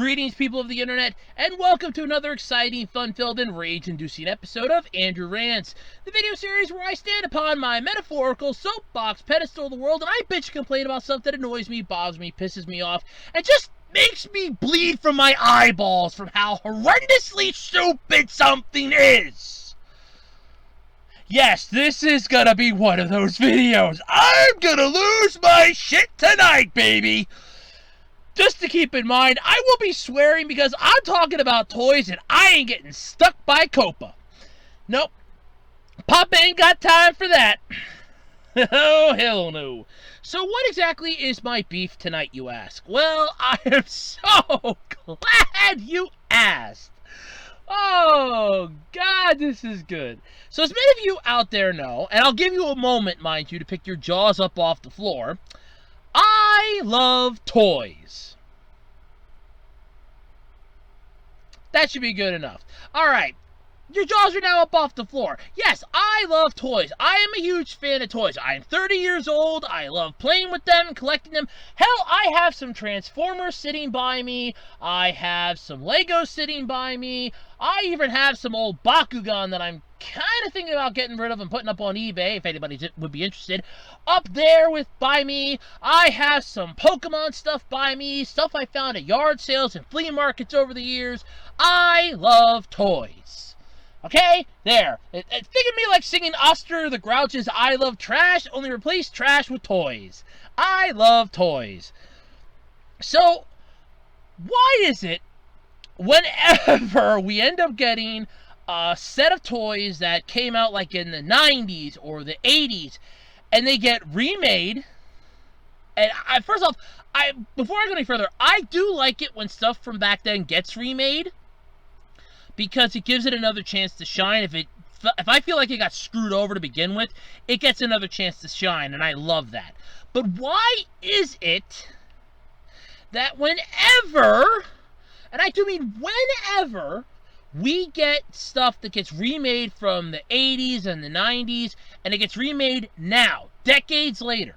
Greetings, people of the internet, and welcome to another exciting, fun-filled, and rage-inducing episode of Andrew Rants, the video series where I stand upon my metaphorical soapbox pedestal of the world and I bitch and complain about stuff that annoys me, bothers me, pisses me off, and just makes me bleed from my eyeballs from how horrendously stupid something is. Yes, this is gonna be one of those videos. I'm gonna lose my shit tonight, baby! Just to keep in mind, I will be swearing because I'm talking about toys and I ain't getting stuck by Copa. Nope. Pop ain't got time for that. Oh, hell no. So what exactly is my beef tonight, you ask? Well, I am so glad you asked. Oh, God, this is good. So as many of you out there know, and I'll give you a moment, mind you, to pick your jaws up off the floor, I love toys. That should be good enough. Alright, your jaws are now up off the floor. Yes, I love toys. I am a huge fan of toys. I am 30 years old. I love playing with them, collecting them. Hell, I have some Transformers sitting by me. I have some Legos sitting by me. I even have some old Bakugan that I'm kind of thinking about getting rid of and putting up on eBay, if anybody would be interested, up there by me. I have some Pokemon stuff by me, stuff I found at yard sales and flea markets over the years. I love toys. Okay? There. Think of me like singing Oscar the Grouch's I Love Trash, only replace trash with toys. I love toys. So, why is it whenever we end up getting a set of toys that came out like in the 90s or the 80s, and they get remade, and first off, before I go any further, I do like it when stuff from back then gets remade, because it gives it another chance to shine. If I feel like it got screwed over to begin with, it gets another chance to shine, and I love that. But why is it that whenever, and I do mean whenever, we get stuff that gets remade from the 80s and the 90s, and it gets remade now, decades later,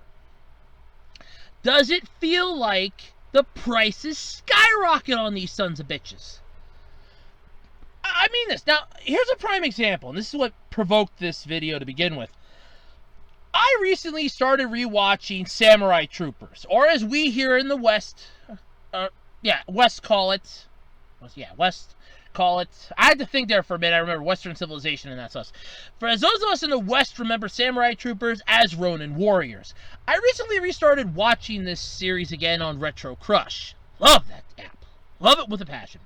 does it feel like the prices skyrocket on these sons of bitches? I mean this. Now, here's a prime example, and this is what provoked this video to begin with. I recently started rewatching Samurai Troopers, or as we here in the West, West call it. West call it. I had to think there for a minute. I remember Western civilization and that's us. For as those of us in the West remember Samurai Troopers as Ronin Warriors. I recently restarted watching this series again on Retro Crush. Love that app. Love it with a passion.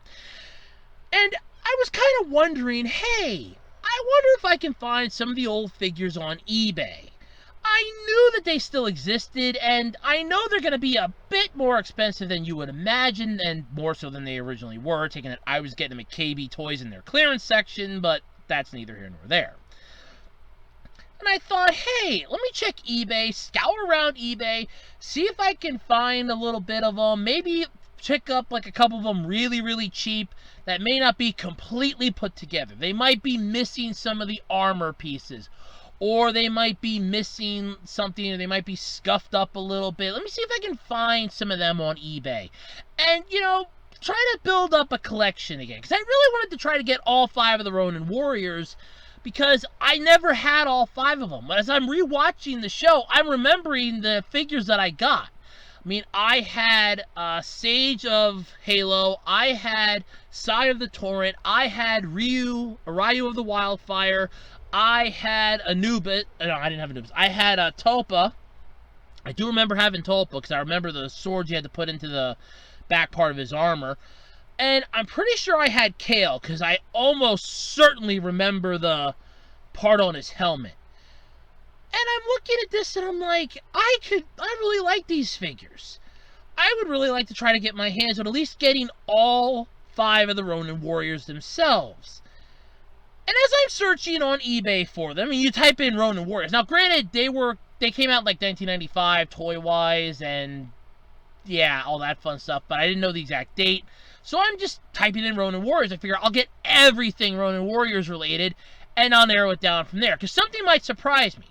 And I was kind of wondering, hey, I wonder if I can find some of the old figures on eBay. I knew that they still existed, and I know they're going to be a bit more expensive than you would imagine, and more so than they originally were, taking it I was getting them at KB Toys in their clearance section, but that's neither here nor there. And I thought, hey, let me check eBay, scour around eBay, see if I can find a little bit of them, maybe pick up like a couple of them really, really cheap that may not be completely put together. They might be missing some of the armor pieces, or they might be missing something, or they might be scuffed up a little bit. Let me see if I can find some of them on eBay. And, try to build up a collection again. Because I really wanted to try to get all 5 of the Ronin Warriors, because I never had all 5 of them. But as I'm rewatching the show, I'm remembering the figures that I got. I mean, I had Sage of Halo, I had Sai of the Torrent, I had Ryu of the Wildfire, I had Anubis. No, I didn't have Anubis. I had Tulpa. I do remember having Tulpa because I remember the swords you had to put into the back part of his armor. And I'm pretty sure I had Kale because I almost certainly remember the part on his helmet. And I'm looking at this and I'm like, I really like these figures. I would really like to try to get my hands on at least getting all 5 of the Ronin Warriors themselves. And as I'm searching on eBay for them, you type in Ronin Warriors. Now, granted, they came out like 1995, toy-wise, and yeah, all that fun stuff, but I didn't know the exact date. So I'm just typing in Ronin Warriors. I figure I'll get everything Ronin Warriors related, and I'll narrow it down from there, because something might surprise me.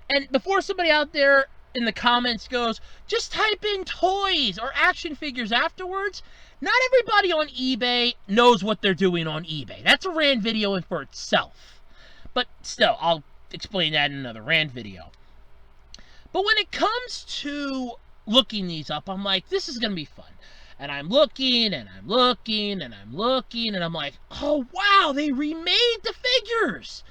And before somebody out there in the comments goes, just type in toys or action figures afterwards. Not everybody on eBay knows what they're doing on eBay. That's a rant video in for itself. But still, I'll explain that in another rant video. But when it comes to looking these up, I'm like, this is going to be fun. And I'm looking, and I'm looking, and I'm looking, and I'm like, oh, wow, they remade the figures.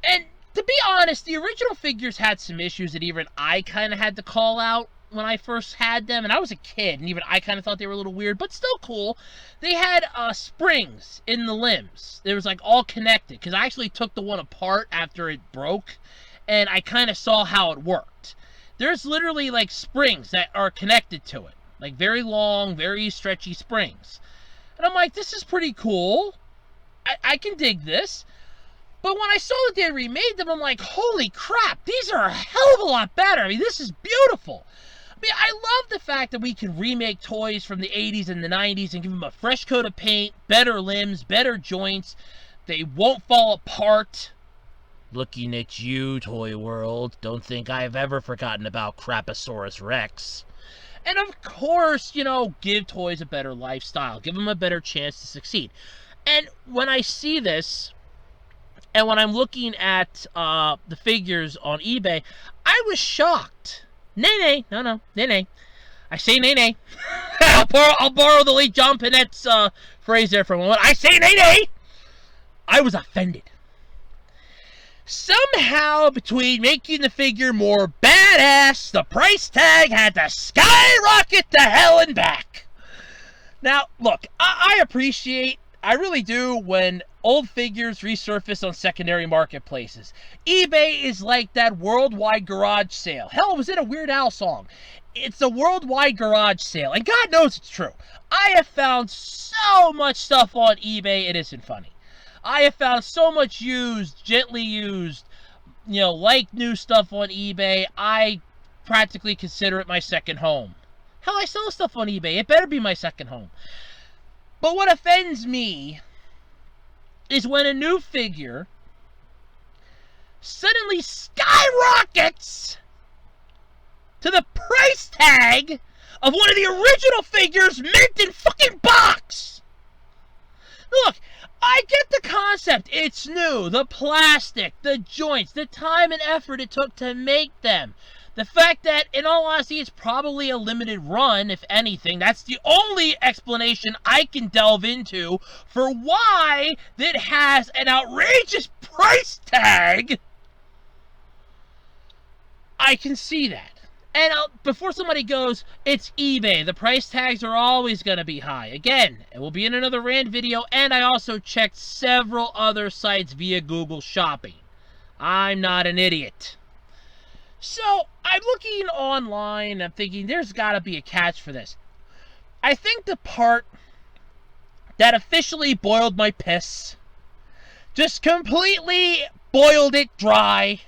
And to be honest, the original figures had some issues that even I kind of had to call out when I first had them. And I was a kid, and even I kind of thought they were a little weird, but still cool. They had springs in the limbs. It was like all connected, because I actually took the one apart after it broke, and I kind of saw how it worked. There's literally like springs that are connected to it. Like very long, very stretchy springs. And I'm like, this is pretty cool. I can dig this. But when I saw that they remade them, I'm like, holy crap, these are a hell of a lot better. I mean, this is beautiful. I mean, I love the fact that we can remake toys from the 80s and the 90s and give them a fresh coat of paint, better limbs, better joints. They won't fall apart. Looking at you, Toy World. Don't think I've ever forgotten about Craposaurus Rex. And of course, you know, give toys a better lifestyle. Give them a better chance to succeed. And when I see this, and when I'm looking at the figures on eBay, I was shocked. Nay. I say nay. I'll borrow the late John Pinette's phrase there for a moment. I say nay. I was offended. Somehow, between making the figure more badass, the price tag had to skyrocket to hell and back. Now, look, I appreciate, I really do, when old figures resurface on secondary marketplaces. eBay is like that worldwide garage sale. Hell, it was in a Weird Al song. It's a worldwide garage sale, and God knows it's true. I have found so much stuff on eBay, it isn't funny. I have found so much used, gently used, you know, like new stuff on eBay. I practically consider it my second home. Hell, I sell stuff on eBay. It better be my second home. But what offends me is when a new figure suddenly skyrockets to the price tag of one of the original figures mint in fucking box. Look, I get the concept. It's new. The plastic, the joints, the time and effort it took to make them. The fact that, in all honesty, it's probably a limited run, if anything. That's the only explanation I can delve into for why it has an outrageous price tag. I can see that. And before somebody goes, it's eBay. The price tags are always going to be high. Again, it will be in another rant video, and I also checked several other sites via Google Shopping. I'm not an idiot. So, I'm looking online, and I'm thinking, there's got to be a catch for this. I think the part that officially boiled my piss, just completely boiled it dry,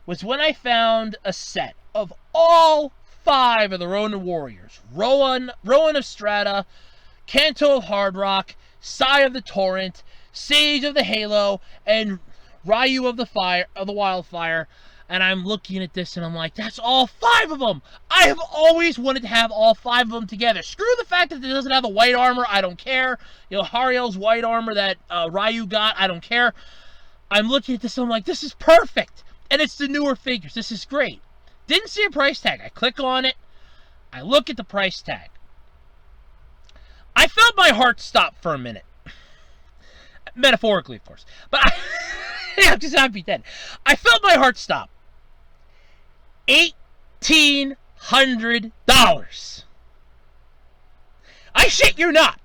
was when I found a set of all 5 of the Ronin Warriors. Rowan of Strata, Kanto of Hard Rock, Sai of the Torrent, Sage of the Halo, and Ryu of the Wildfire. And I'm looking at this and I'm like, that's all 5 of them! I have always wanted to have all 5 of them together. Screw the fact that it doesn't have the white armor, I don't care. You know, Hariel's white armor that Ryu got, I don't care. I'm looking at this and I'm like, this is perfect! And it's the newer figures. This is great. Didn't see a price tag. I click on it. I look at the price tag. I felt my heart stop for a minute. Metaphorically, of course. But I'm just happy dead. I felt my heart stop. $1,800. I shit you not.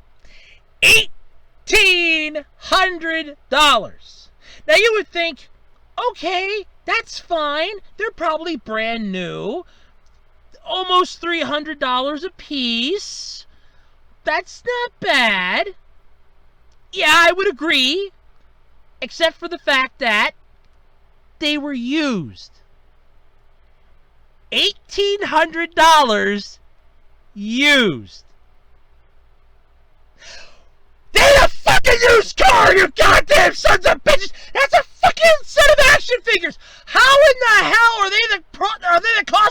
$1,800. Now you would think, okay, that's fine. They're probably brand new. Almost $300 a piece. That's not bad. Yeah, I would agree. Except for the fact that they were used. $1,800 used. They had a fucking used car, you goddamn sons of bitches! That's a fucking set of action figures! How in the hell are they the cost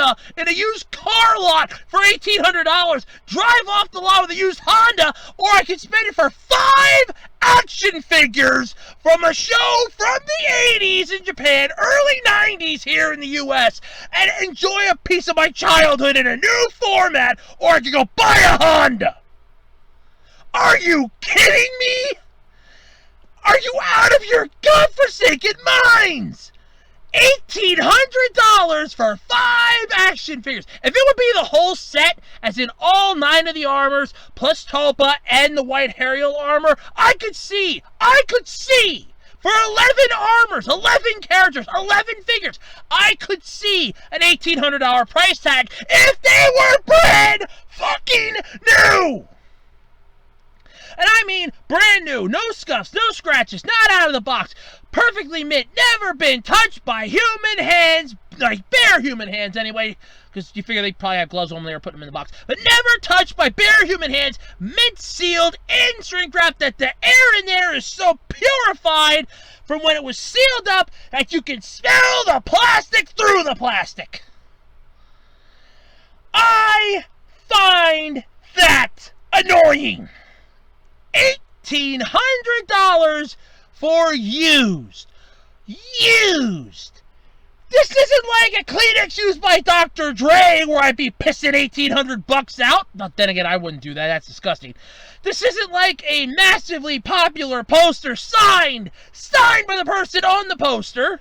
Honda in a used car lot for $1,800, drive off the lot with a used Honda, or I could spend it for 5 action figures from a show from the 80s in Japan, early 90s here in the US, and enjoy a piece of my childhood in a new format, or I could go buy a Honda. Are you kidding me? Are you out of your godforsaken minds? $1,800 for 5 action figures. If it would be the whole set, as in all 9 of the armors, plus Topa and the White Harriel armor, I could see, for 11 armors, 11 characters, 11 figures, I could see an $1,800 price tag if they were brand fucking new! And I mean brand new, no scuffs, no scratches, not out of the box, perfectly mint, never been touched by human hands, like bare human hands anyway, because you figure they probably have gloves on when they were putting them in the box, but never touched by bare human hands, mint sealed, in shrink wrap, that the air in there is so purified from when it was sealed up that you can smell the plastic through the plastic. I find that annoying. $1,800 for used. Used. This isn't like a Kleenex used by Dr. Dre where I'd be pissing $1,800 out. But then again, I wouldn't do that. That's disgusting. This isn't like a massively popular poster signed by the person on the poster.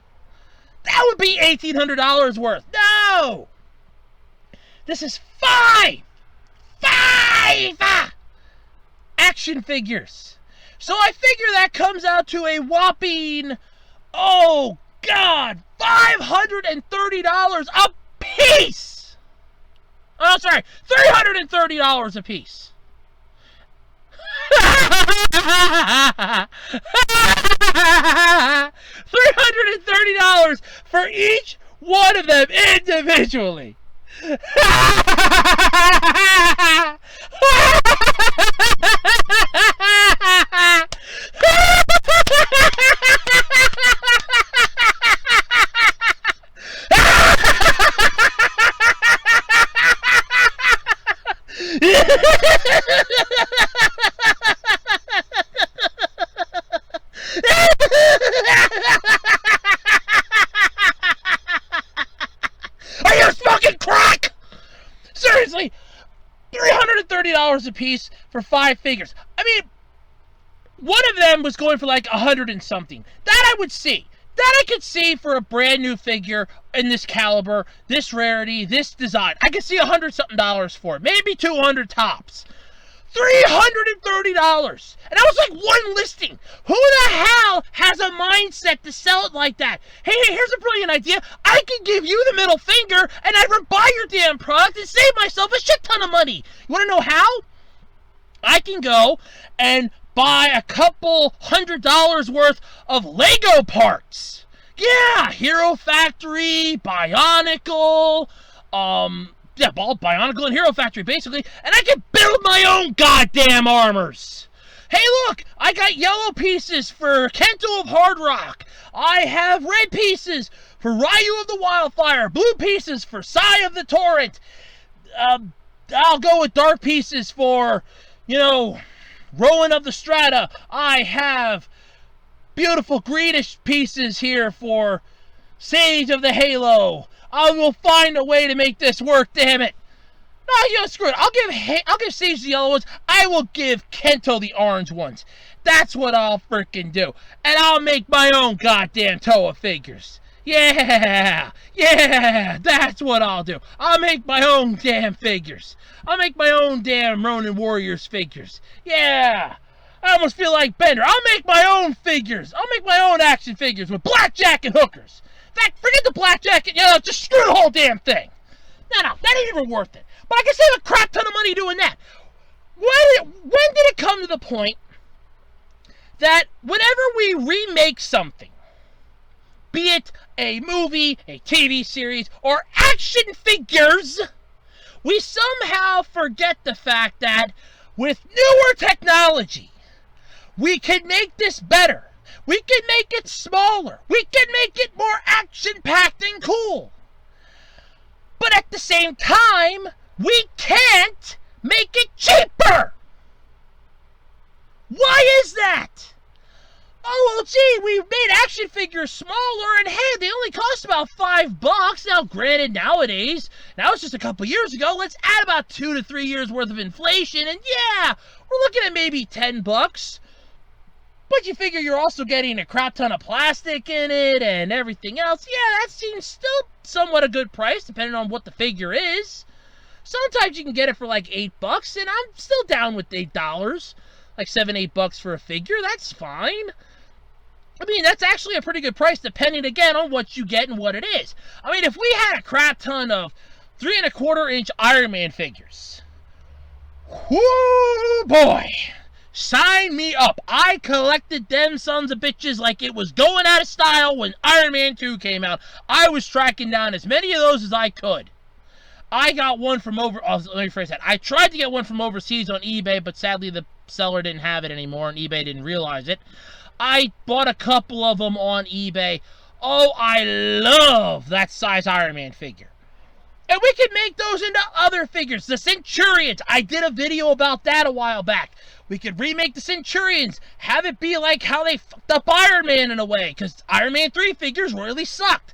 That would be $1,800 worth. No. This is 5 action figures. So I figure that comes out to a whopping, oh God, $530 a piece. Oh, sorry, $330 a piece. $330 for each one of them individually. Are you smoking crack? Seriously, $330 a piece for 5 figures. I mean, one of them was going for like 100 and something. That I would see. That I could see for a brand new figure in this caliber, this rarity, this design. I could see $100 something for it. Maybe 200 tops. $330. And that was like one listing. Who the hell has a mindset to sell it like that? Hey, here's a brilliant idea. I can give you the middle finger and I'd buy your damn product and save myself a shit ton of money. You want to know how? I can go and buy a couple $100 worth of Lego parts. Yeah, Hero Factory, Bionicle, Bionicle and Hero Factory, basically, and I can build my own goddamn armors. Hey, look, I got yellow pieces for Kento of Hard Rock. I have red pieces for Ryu of the Wildfire, blue pieces for Sai of the Torrent. I'll go with dark pieces for, Rowan of the Strata. I have beautiful greenish pieces here for Sage of the Halo. I will find a way to make this work, damn it. No, screw it. I'll give Sage the yellow ones. I will give Kento the orange ones. That's what I'll freaking do. And I'll make my own goddamn Toa figures. Yeah, that's what I'll do. I'll make my own damn figures. I'll make my own damn Ronin Warriors figures. Yeah, I almost feel like Bender. I'll make my own figures. I'll make my own action figures with blackjack and hookers. In fact, forget the blackjack and, just screw the whole damn thing. No, that ain't even worth it. But I can save a crap ton of money doing that. When did it come to the point that whenever we remake something, be it a movie, a TV series, or action figures, we somehow forget the fact that with newer technology, we can make this better. We can make it smaller. We can make it more action-packed and cool. But at the same time, we can't make it cheaper. Why is that? Oh, well, gee, we've made action figures smaller, and hey, they only cost about $5. Now, granted, nowadays, now it's just a couple years ago, let's add about 2 to 3 years worth of inflation, and yeah, we're looking at maybe $10. But you figure you're also getting a crap ton of plastic in it and everything else. Yeah, that seems still somewhat a good price, depending on what the figure is. Sometimes you can get it for like $8, and I'm still down with $8. Like $7, $8 for a figure, that's fine. I mean, that's actually a pretty good price, depending, again, on what you get and what it is. I mean, if we had a crap ton of 3¼ inch Iron Man figures, whoo boy, sign me up. I collected them sons of bitches like it was going out of style when Iron Man 2 came out. I was tracking down as many of those as I could. I got one from let me rephrase that. I tried to get one from overseas on eBay, but sadly the seller didn't have it anymore, and eBay didn't realize it. I bought a couple of them on eBay. Oh, I love that size Iron Man figure. And we can make those into other figures. The Centurions, I did a video about that a while back. We could remake the Centurions, have it be like how they fucked up Iron Man in a way, because Iron Man 3 figures really sucked.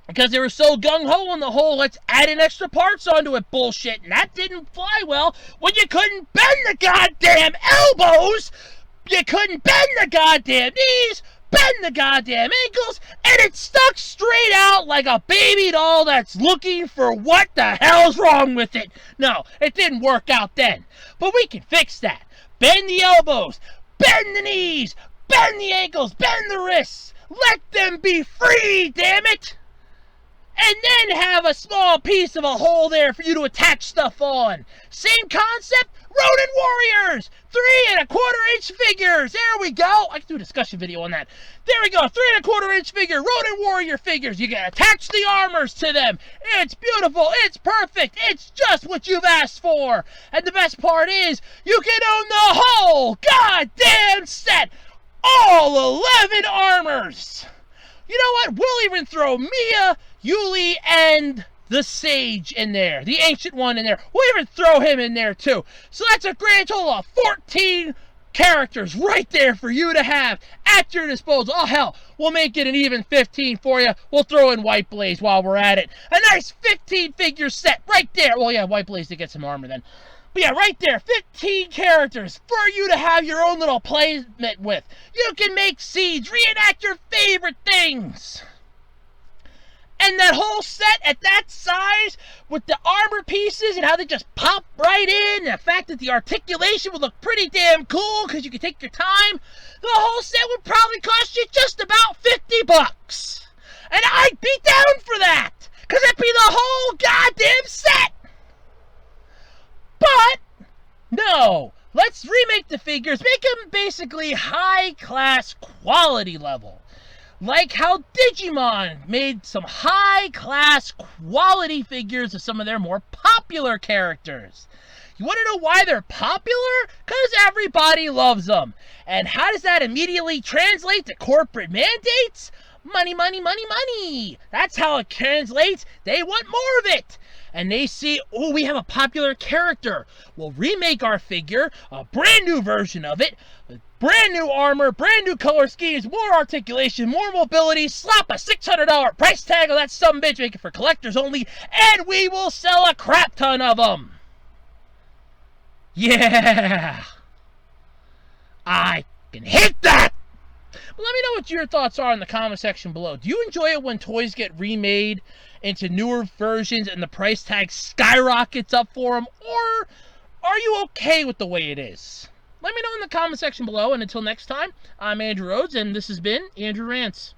Because they were so gung-ho on the whole, let's add in extra parts onto it bullshit, and that didn't fly well when you couldn't bend the goddamn elbows, you couldn't bend the goddamn knees, bend the goddamn ankles, and it stuck straight out like a baby doll that's looking for what the hell's wrong with it. No, it didn't work out then, but we can fix that. Bend the elbows, bend the knees, bend the ankles, bend the wrists, let them be free, damn it! And then have a small piece of a hole there for you to attach stuff on. Same concept, Ronin Warriors! 3¼ inch figures! There we go! I can do a discussion video on that. There we go, 3¼ inch figure, Ronin Warrior figures. You can attach the armors to them. It's beautiful, it's perfect, it's just what you've asked for. And the best part is, you can own the whole goddamn set! All 11 armors! You know what? We'll even throw Mia, Yuli, and the Sage in there. The Ancient One in there. We'll even throw him in there, too. So that's a grand total of 14 characters right there for you to have at your disposal. Oh, hell, we'll make it an even 15 for you. We'll throw in White Blaze while we're at it. A nice 15-figure set right there. Well, yeah, White Blaze to get some armor then. But yeah, right there, 15 characters for you to have your own little playmat with. You can make scenes, reenact your favorite things. And that whole set at that size, with the armor pieces and how they just pop right in, and the fact that the articulation would look pretty damn cool because you can take your time, the whole set would probably cost you just about $50. And I'd be down for that, because it'd be the whole goddamn set. But, no, let's remake the figures, make them basically high-class quality level. Like how Digimon made some high-class quality figures of some of their more popular characters. You want to know why they're popular? Because everybody loves them. And how does that immediately translate to corporate mandates? Money, money, money, money. That's how it translates. They want more of it. And they see, oh, we have a popular character. We'll remake our figure, a brand new version of it, with brand new armor, brand new color schemes, more articulation, more mobility, slap a $600 price tag on that sumbitch, make it for collectors only, and we will sell a crap ton of them. Yeah. I can hit that. But let me know what your thoughts are in the comment section below. Do you enjoy it when toys get remade into newer versions and the price tag skyrockets up for them? Or are you okay with the way it is? Let me know in the comment section below. And until next time, I'm Andrew Rhodes, and this has been Andrew Rants.